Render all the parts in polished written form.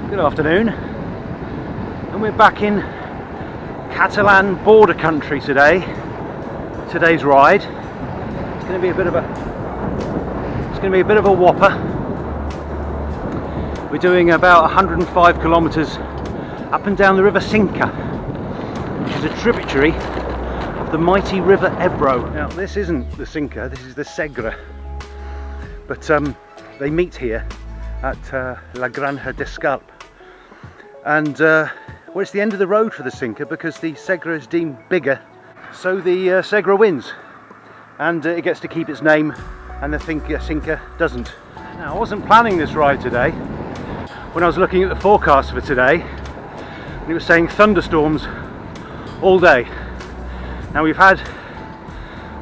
Good afternoon, and we're back in Catalan border country today. Today's ride. It's going to be a bit of a whopper. We're doing about 105 kilometers up and down the river Cinca, which is a tributary of the mighty river Ebro. Now, this isn't the Cinca, this is the Segre, but they meet here at La Granja d'Escalp. And well, it's the end of the road for the Cinca because the Segre is deemed bigger, so the Segre wins, and it gets to keep its name, and the Cinca doesn't. Now, I wasn't planning this ride today. When I was looking at the forecast for today, it was saying thunderstorms all day. Now we've had,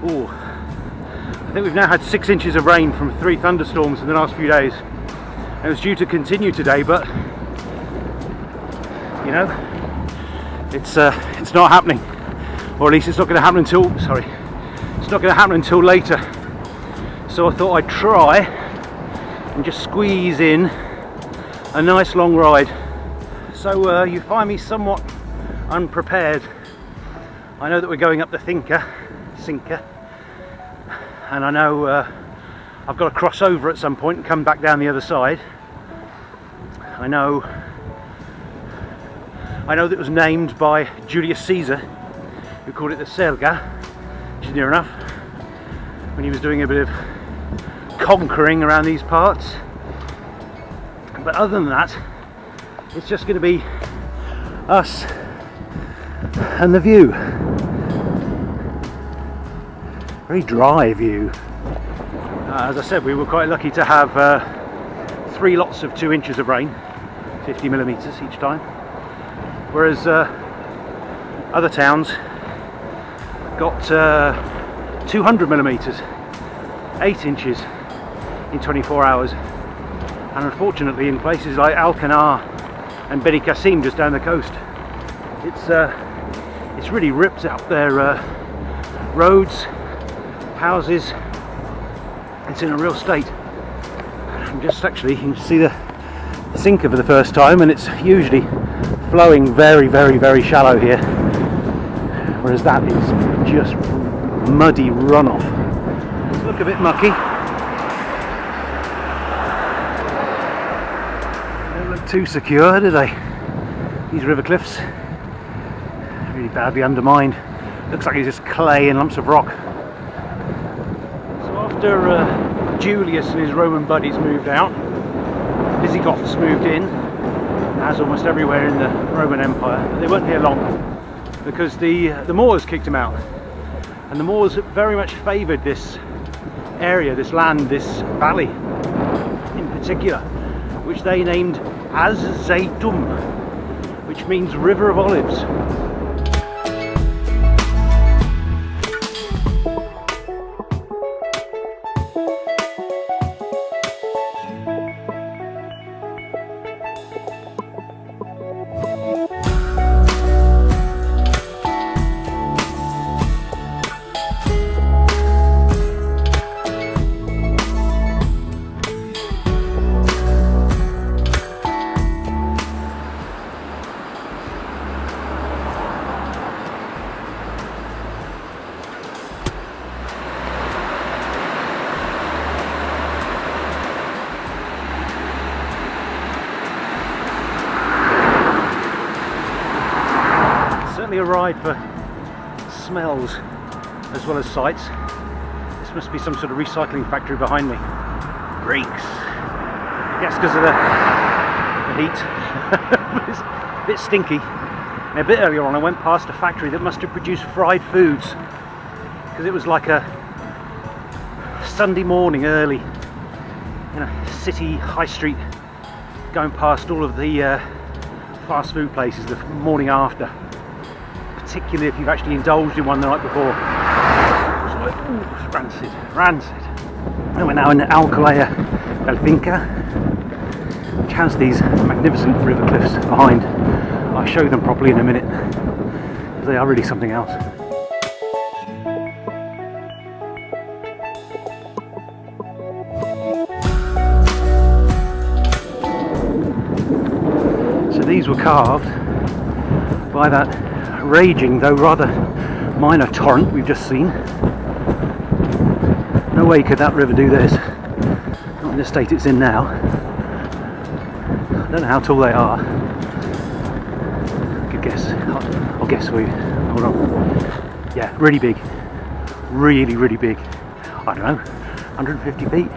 I think we've now had 6 inches of rain from 3 thunderstorms in the last few days. And it was due to continue today, but you know, it's not happening, or at least it's not going to happen until later. So I thought I'd try and just squeeze in a nice long ride. So you find me somewhat unprepared. I know that we're going up the Cinca, and I know I've got to cross over at some point and come back down the other side. I know that it was named by Julius Caesar, who called it the Selga, which is near enough, when he was doing a bit of conquering around these parts. But other than that, it's just going to be us and the view. Very dry view. As I said, we were quite lucky to have 3 lots of 2 inches of rain, 50 millimeters each time. Whereas other towns got 200 millimeters, 8 inches in 24 hours. And unfortunately, in places like Alcanar and Benicassim, just down the coast, it's really ripped up their roads, houses. It's in a real state. I'm just actually, you can see the Cinca for the first time, and it's usually flowing very, very, very shallow here, whereas that is just muddy runoff. Let's look a bit mucky. Don't look too secure, do they? These river cliffs, really badly undermined. Looks like it's just clay and lumps of rock. So after Julius and his Roman buddies moved out, Visigoths moved in, as almost everywhere in the Roman Empire, but they weren't here long because the Moors kicked them out, and the Moors very much favoured this area, this land, this valley in particular, which they named Az-Zaytum, which means River of Olives. A ride for smells as well as sights. This must be some sort of recycling factory behind me. Reeks. Yes, because of the heat. It's a bit stinky. And a bit earlier on I went past a factory that must have produced fried foods, because it was like a Sunday morning early in a city high street, going past all of the fast food places the morning after, particularly if you've actually indulged in one the night before. It's like, ooh, it's rancid. And we're now in Alcalá del Cinca, which has these magnificent river cliffs behind. I'll show them properly in a minute, because they are really something else. So these were carved by that raging, though rather minor torrent we've just seen. No way could that river do this, not in the state it's in now. I don't know how tall they are. Good guess. I'll guess for you. Hold on. Yeah, really big. Really big. I don't know, 150 feet.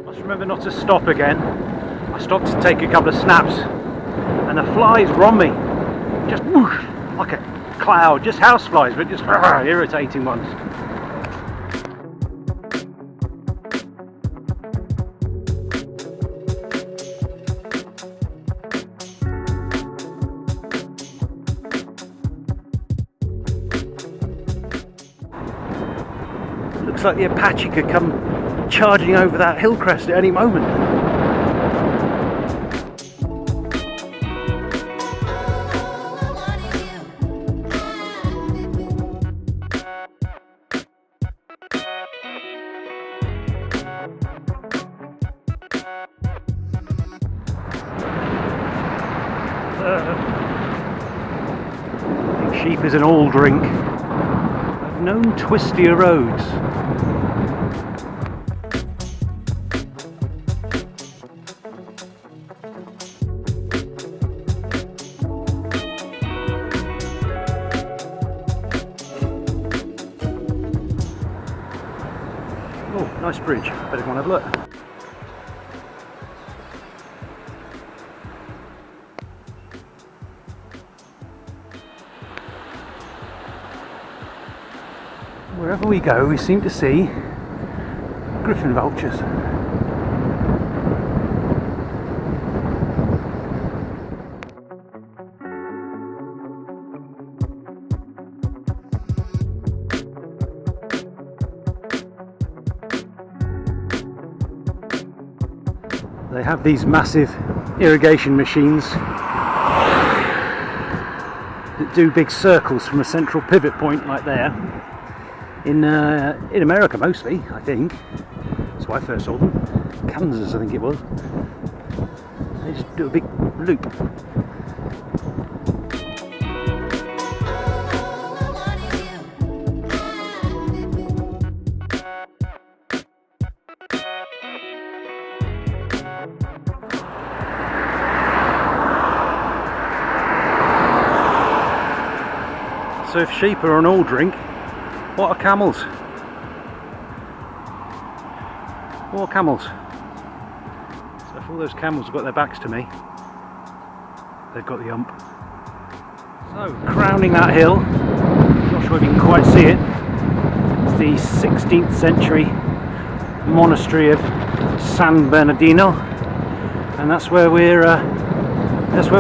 Must remember not to stop again. I stopped to take a couple of snaps and the flies were on me. Just whoosh, like a cloud, just house flies, but just irritating ones. Looks like the Apache could come charging over that hill crest at any moment. I think sheep is an all drink. I've known twistier roads. Oh, nice bridge. Better go and have a look. Wherever we go, we seem to see griffin vultures. They have these massive irrigation machines that do big circles from a central pivot point like there. In America mostly, I think. That's why I first saw them. Kansas, I think it was. They just do a big loop. So if sheep are an all drink, what are camels? What are camels? So if all those camels have got their backs to me, they've got the ump. So crowning that hill, not sure if you can quite see it, it's the 16th century monastery of San Bernardino, and that's where we're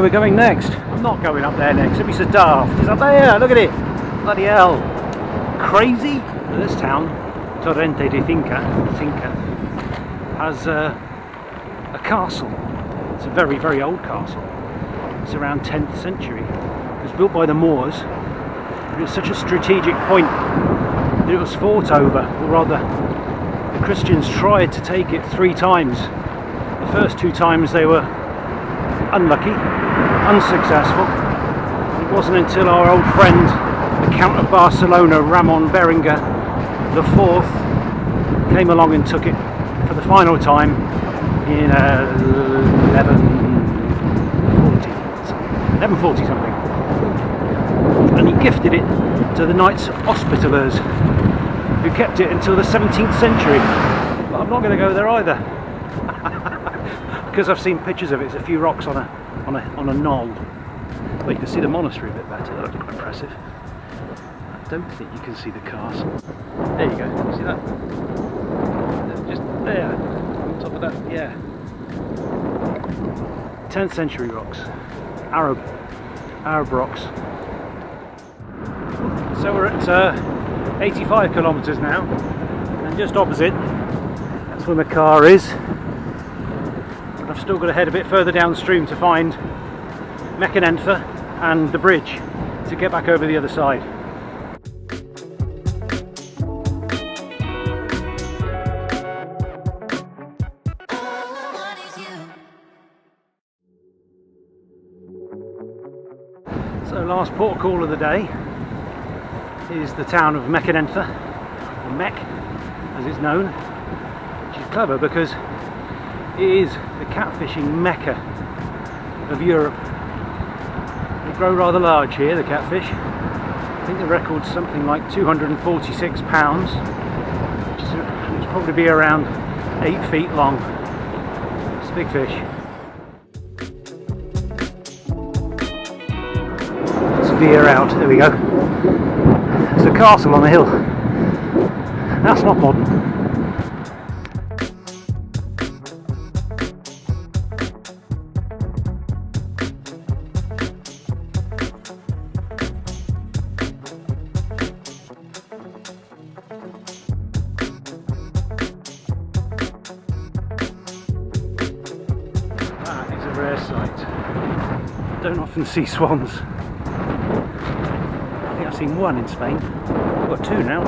going next. I'm not going up there next, it'd be so daft. It's up there, look at it, bloody hell. Crazy. This town, Torrente de Cinca, has a castle. It's a very old castle. It's around 10th century. It was built by the Moors. It was such a strategic point that it was fought over, or rather the Christians tried to take it 3 times. The first 2 times they were unlucky, unsuccessful. It wasn't until our old friend the Count of Barcelona, Ramon Berenguer IV, came along and took it for the final time in 1140 something, and he gifted it to the Knights Hospitallers, who kept it until the 17th century. But I'm not going to go there either because I've seen pictures of it. It's a few rocks on a knoll. But you can see the monastery a bit better. That looks quite impressive. I don't think you can see the castle. There you go, see that? Just there, on top of that, yeah. 10th century rocks, Arab rocks. So we're at 85 kilometres now, and just opposite, that's where my car is. But I've still got to head a bit further downstream to find Mekanentha and the bridge to get back over the other side. So last port call of the day is the town of Mekanentha, or Mek as it's known, which is clever because it is the catfishing mecca of Europe. They grow rather large here, the catfish. I think the record's something like 246 pounds, which is probably be around 8 feet long. It's a big fish. Let's veer out, there we go. There's a castle on the hill. That's not modern. That is a rare sight. Don't often see swans. I think I've seen one in Spain. I've got two now.